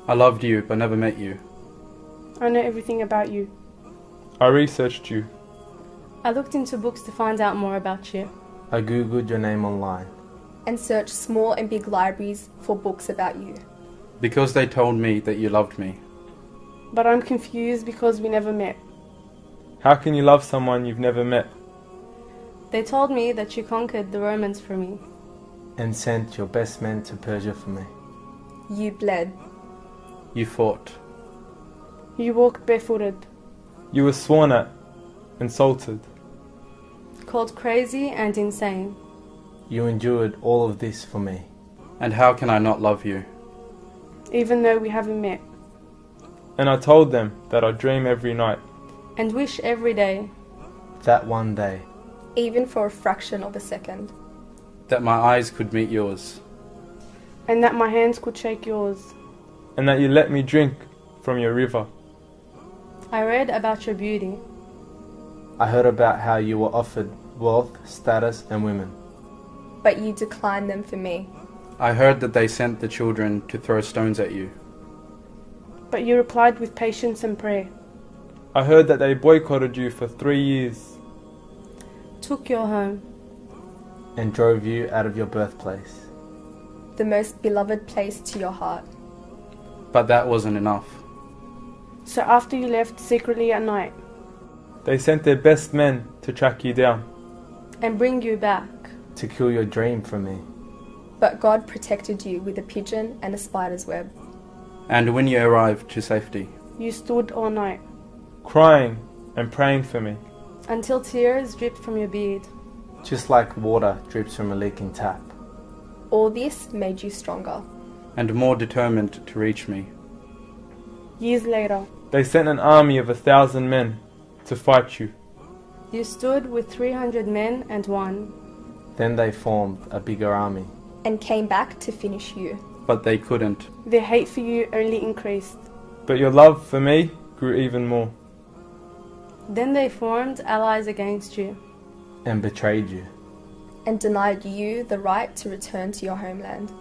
I loved you but never met you. I know everything about you. I researched you. I looked into books to find out more about you. I googled your name online. And searched small and big libraries for books about you. Because they told me that you loved me. But I'm confused because we never met. How can you love someone you've never met? They told me that you conquered the Romans for me. And sent your best men to Persia for me. You bled. You fought. You walked barefooted. You were sworn at, insulted. Called crazy and insane. You endured all of this for me. And how can I not love you? Even though we haven't met. And I told them that I dream every night. And wish every day. That one day. Even for a fraction of a second. That my eyes could meet yours. And that my hands could shake yours. And that you let me drink from your river. I read about your beauty. I heard about how you were offered wealth, status, and women. But you declined them for me. I heard that they sent the children to throw stones at you. But you replied with patience and prayer. I heard that they boycotted you for 3 years. Took your home. And drove you out of your birthplace. The most beloved place to your heart. But that wasn't enough. So after you left secretly at night. They sent their best men to track you down. And bring you back. To kill your dream from me. But God protected you with a pigeon and a spider's web. And when you arrived to safety. You stood all night. Crying and praying for me. Until tears dripped from your beard. Just like water drips from a leaking tap. All this made you stronger. And more determined to reach me. Years later. They sent an army of 1,000 men to fight you. You stood with 300 men and won. Then they formed a bigger army. And came back to finish you. But they couldn't. Their hate for you only increased. But your love for me grew even more. Then they formed allies against you. And betrayed you. And denied you the right to return to your homeland.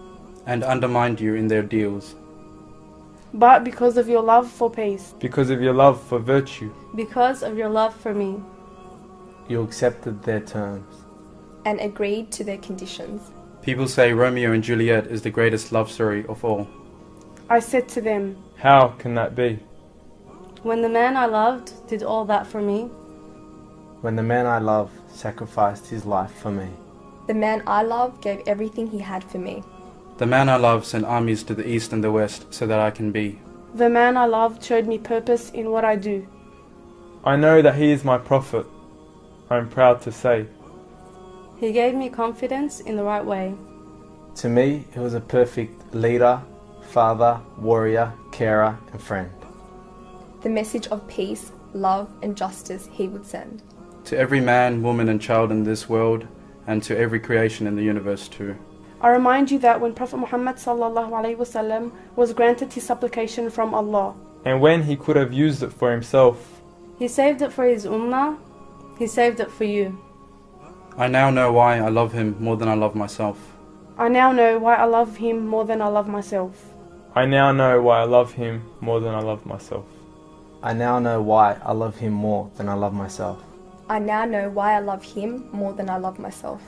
And undermined you in their deals. But because of your love for peace. Because of your love for virtue. Because of your love for me. You accepted their terms. And agreed to their conditions. People say Romeo and Juliet is the greatest love story of all. I said to them, how can that be? When the man I loved did all that for me. When the man I love sacrificed his life for me. The man I love gave everything he had for me. The man I love sent armies to the east and the west so that I can be. The man I loved showed me purpose in what I do. I know that he is my prophet. I am proud to say. He gave me confidence in the right way. To me, he was a perfect leader, father, warrior, carer, and friend. The message of peace, love, and justice he would send. To every man, woman, and child in this world, and to every creation in the universe too. I remind you that when Prophet Muhammad ﷺ was granted his supplication from Allah, and when he could have used it for himself, he saved it for his ummah, he saved it for you. I now know why I love him more than I love myself. I now know why I love him more than I love myself. I now know why I love him more than I love myself. I now know why I love him more than I love myself. I now know why I love him more than I love myself.